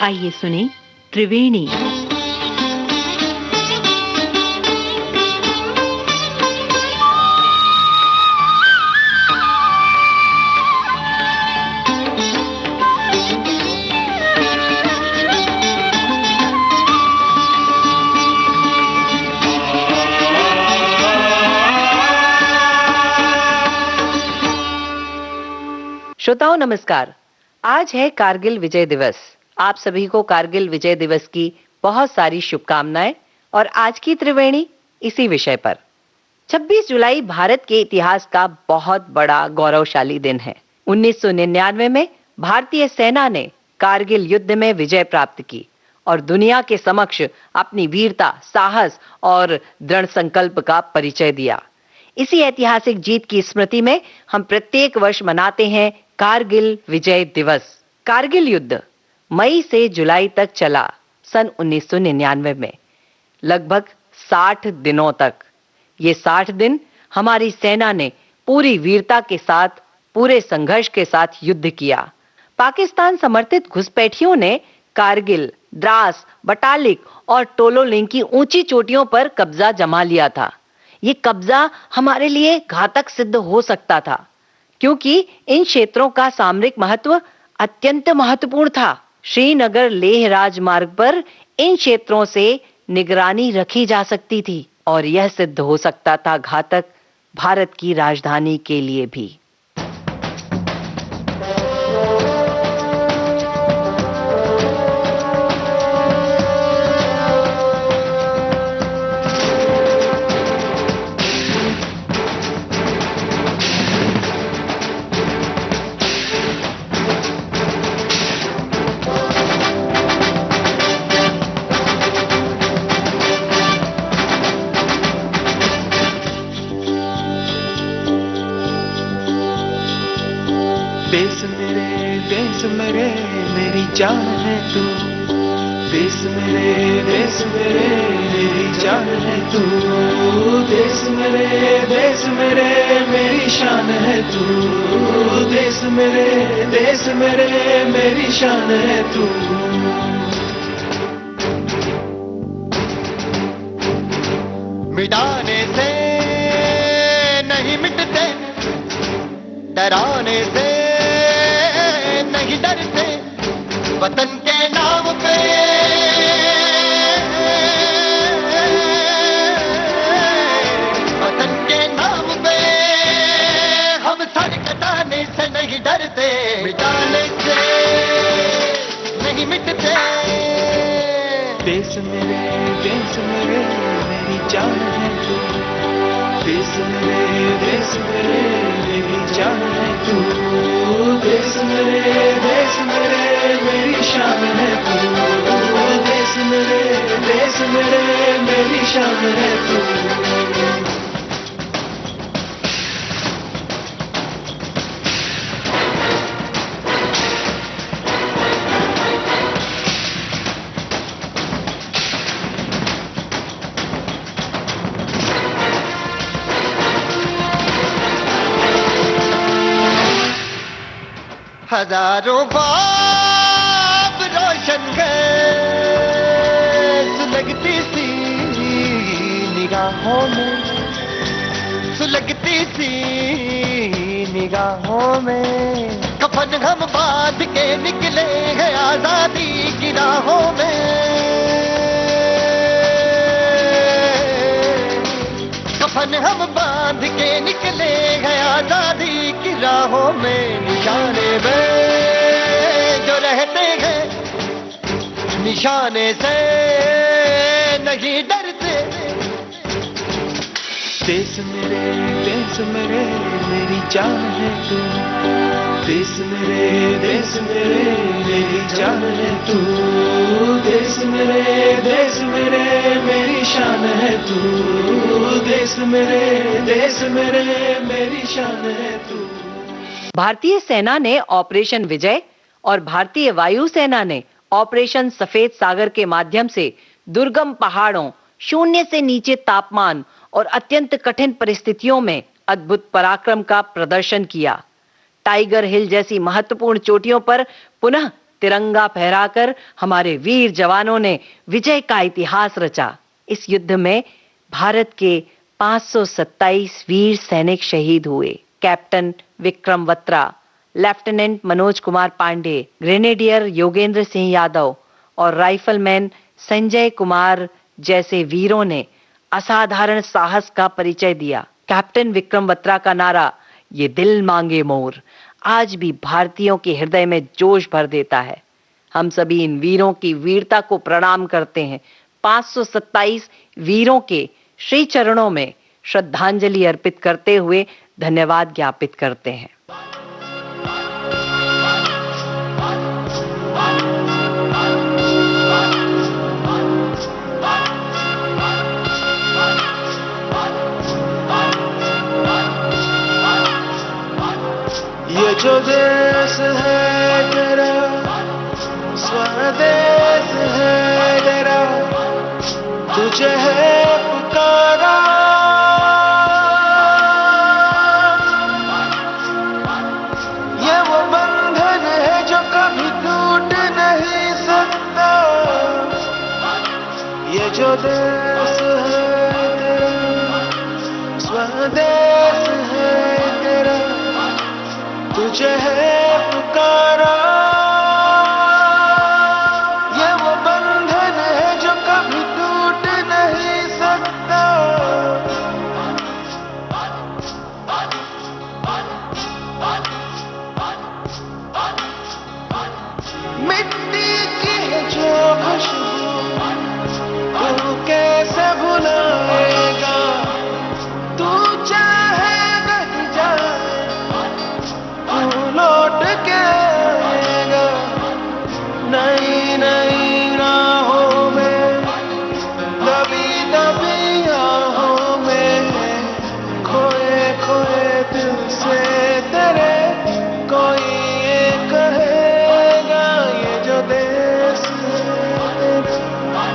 आइए सुने त्रिवेणी। श्रोताओं नमस्कार। आज है कारगिल विजय दिवस। आप सभी को कारगिल विजय दिवस की बहुत सारी शुभकामनाएं और आज की त्रिवेणी इसी विषय पर। 26 जुलाई भारत के इतिहास का बहुत बड़ा गौरवशाली दिन है। 1999 में भारतीय सेना ने कारगिल युद्ध में विजय प्राप्त की और दुनिया के समक्ष अपनी वीरता, साहस और दृढ़ संकल्प का परिचय दिया। इसी ऐतिहासिक जीत की स्मृति में हम प्रत्येक वर्ष मनाते हैं कारगिल विजय दिवस। कारगिल युद्ध मई से जुलाई तक चला सन 1999 में, लगभग 60 दिनों तक। ये 60 दिन हमारी सेना ने पूरी वीरता के साथ, पूरे संघर्ष के साथ युद्ध किया। पाकिस्तान समर्थित घुसपैठियों ने कारगिल, द्रास, बटालिक और टोलोलिंग की ऊंची चोटियों पर कब्जा जमा लिया था। ये कब्जा हमारे लिए घातक सिद्ध हो सकता था, क्योंकि इन क्षेत्रों का सामरिक महत्व अत्यंत महत्वपूर्ण था। श्रीनगर लेह राजमार्ग पर इन क्षेत्रों से निगरानी रखी जा सकती थी और यह सिद्ध हो सकता था घातक भारत की राजधानी के लिए भी। देश मेरे मेरी जान है तू। देश मेरे मेरी जान है तू। देश मेरे मेरी शान है तू। देश मेरे मेरी शान है तू। मिटाने से नहीं मिटते, डराने से नहीं डरते, वतन के नाम पे वतन के नाम पे हम सर कटाने से नहीं डरते, मिटाने से नहीं मिटते। देश मेरे मेरी जान है तू। देश मेरे मेरी जान है तू। देश मेरे मेरी शान है तू। देश मेरे मेरी शान है तू। हजारों बाब रोशन गए सुलगती सी निगाहों में, सुलगती सी निगाहों में। कफन हम बांध के निकले हैं आजादी की राहों में। कफन हम बांध के निकले हैं आजादी की राहों में। निशाने में जो रहते हैं, निशाने से नहीं डरते। देश मेरे मेरी जान है तू। देश मेरे मेरी जान है तू। देश मेरे मेरी शान है तू। देश मेरे मेरी शान है तू। भारतीय सेना ने ऑपरेशन विजय और भारतीय वायुसेना ने ऑपरेशन सफेद सागर के माध्यम से दुर्गम पहाड़ों, शून्य से नीचे तापमान और अत्यंत कठिन परिस्थितियों में अद्भुत पराक्रम का प्रदर्शन किया। टाइगर हिल जैसी महत्वपूर्ण चोटियों पर पुनः तिरंगा फहराकर हमारे वीर जवानों ने विजय का इतिहास रचा। इस युद्ध में भारत के 527 वीर सैनिक शहीद हुए। Captain Vikram Batra, lieutenant Manoj Kumar Pandey, grenadier Yogendra Singh Yadav और राइफलमैन संजय कुमार जैसे वीरों ने असाधारण साहस का परिचय दिया। कैप्टन विक्रम बत्रा का नारा, ये दिल मांगे मोर, आज भी भारतीयों के हृदय में जोश भर देता है। हम सभी इन वीरों की वीरता को प्रणाम करते हैं। 527 वीरों के श्री चरणों में श्रद्धांजलि अर्पित करते हुए धन्यवाद ज्ञापित करते हैं। ये जो देश है तेरा, स्वदेश है तेरा, तुझे है पुकारा। ये वो बंधन है जो कभी टूट नहीं सकता। ये जो देश है तेरा, स्वदेश है तेरा, तुझे है पुकारा। ये वो बंधन है जो कभी टूट नहीं सकता। मिट्टी की है जो खुशबू, तू कैसे भुलाएगा। तू चाहे कहीं जा, लौट के आएगा। नई नई राहों में, दबी दबी राहों में, खोए खोए दिल से तेरे कोई ये कहेगा। ये जो देश है तेरा,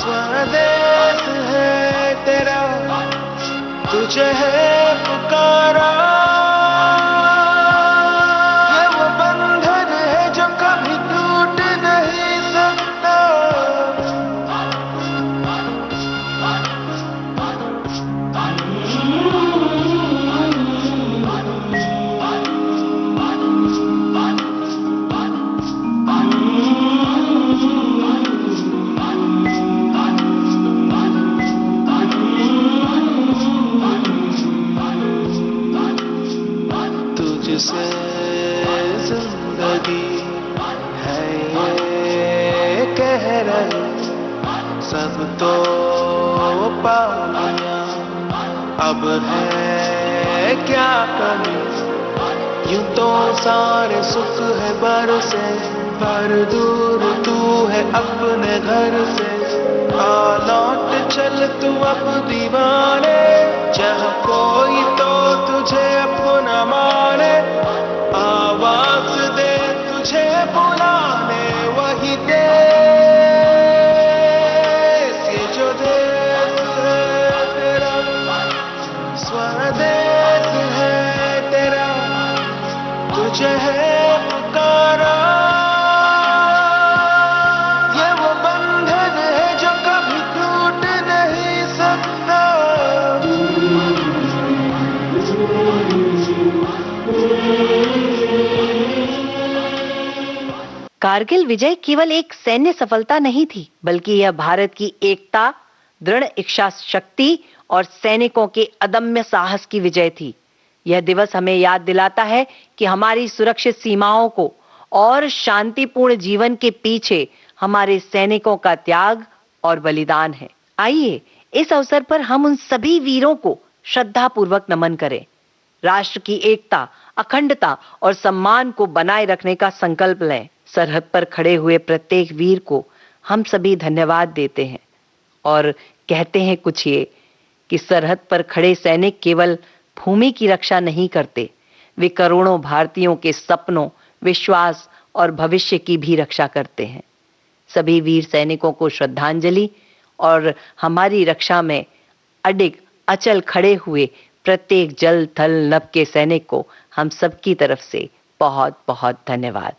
स्वदेश है तेरा, तुझे है पुकारा। तुझसे जिंदगी है ये कह रहे सब तो पा लिया। अब है क्या कमी, यूं तो सारे सुख है बरसे, पर दूर तू है अपने घर से। आ लौट चल तू अब दीवाने, जहाँ कोई तो तुझे अपना माने। आवाज दे तुझे बुलाने वही देश। ये जो देश है तेरा, स्वदेश है तेरा, तुझे है पुकारा। ये वो बंधन है जो कभी टूट नहीं सकता। कारगिल विजय केवल एक सैन्य सफलता नहीं थी, बल्कि यह भारत की एकता, दृढ़ इच्छा शक्ति और सैनिकों के अदम्य साहस की विजय थी। यह दिवस हमें याद दिलाता है कि हमारी सुरक्षित सीमाओं को और शांतिपूर्ण जीवन के पीछे हमारे सैनिकों का त्याग और बलिदान है। आइए इस अवसर पर हम उन सभी वीरों को श्रद्धापूर्वक नमन करें। राष्ट्र की एकता, अखंडता और सम्मान को बनाए रखने का संकल्प लें। सरहद पर खड़े हुए प्रत्येक वीर को हम सभी धन्यवाद देते हैं और कहते हैं कुछ ये कि सरहद पर खड़े सैनिक केवल भूमि की रक्षा नहीं करते, वे करोड़ों भारतीयों के सपनों, विश्वास और भविष्य की भी रक्षा करते हैं। सभी वीर सैनिकों को श्रद्धांजलि और हमारी रक्षा में अडिग अचल खड़े हुए प्रत्येक जल थल नभ के सैनिक को हम सबकी तरफ से बहुत बहुत धन्यवाद।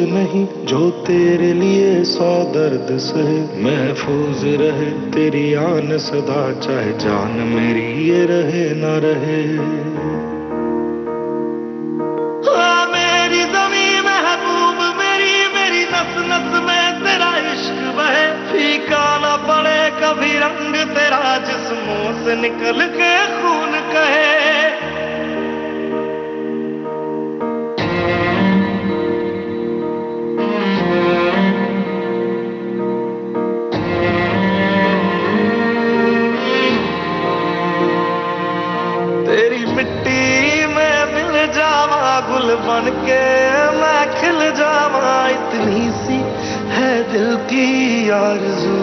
नहीं जो तेरे लिए 100 दर्द सहे, महफूज रहे तेरी आन सदा, चाहे जान मेरी ये रहे ना रहे। मेरी ज़मीं महबूब मेरी, मेरी नस नस में तेरा इश्क बहे, फीका ना पड़े कभी रंग तेरा, जिस्मों से निकल के खून कहे। तेरी मिट्टी में मिल जावा, गुल बन के मैं खिल जावा, इतनी सी है दिल की आरज़ू।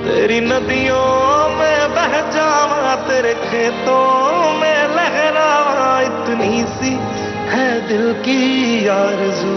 तेरी नदियों में बह जावा, तेरे खेतों में लहरावा, इतनी सी है दिल की आरज़ू।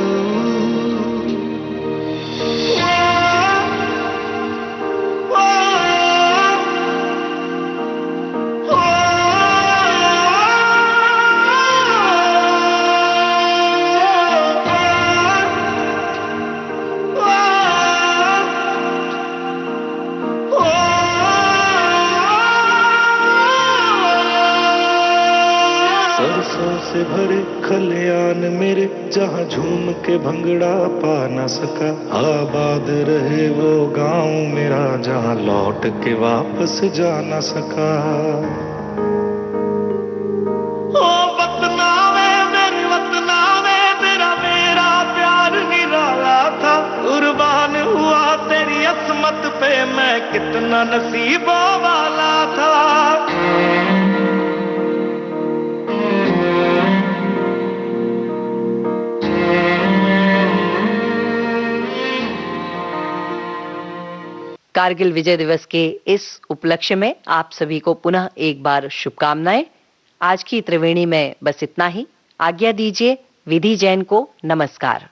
सरसों से भरे खलियान मेरे, जहाँ झूम के भंगड़ा पा न सका, आबाद रहे वो गांव मेरा, जहाँ लौट के वापस जा न सका। ओ वतना में मेरे वतना में, तेरा मेरा प्यार निराला था, कुर्बान हुआ तेरी असमत पे, मैं कितना नसीबों वाला था। कारगिल विजय दिवस के इस उपलक्ष्य में आप सभी को पुनः एक बार शुभकामनाएं। आज की त्रिवेणी में बस इतना ही। आज्ञा दीजिए विधि जैन को। नमस्कार।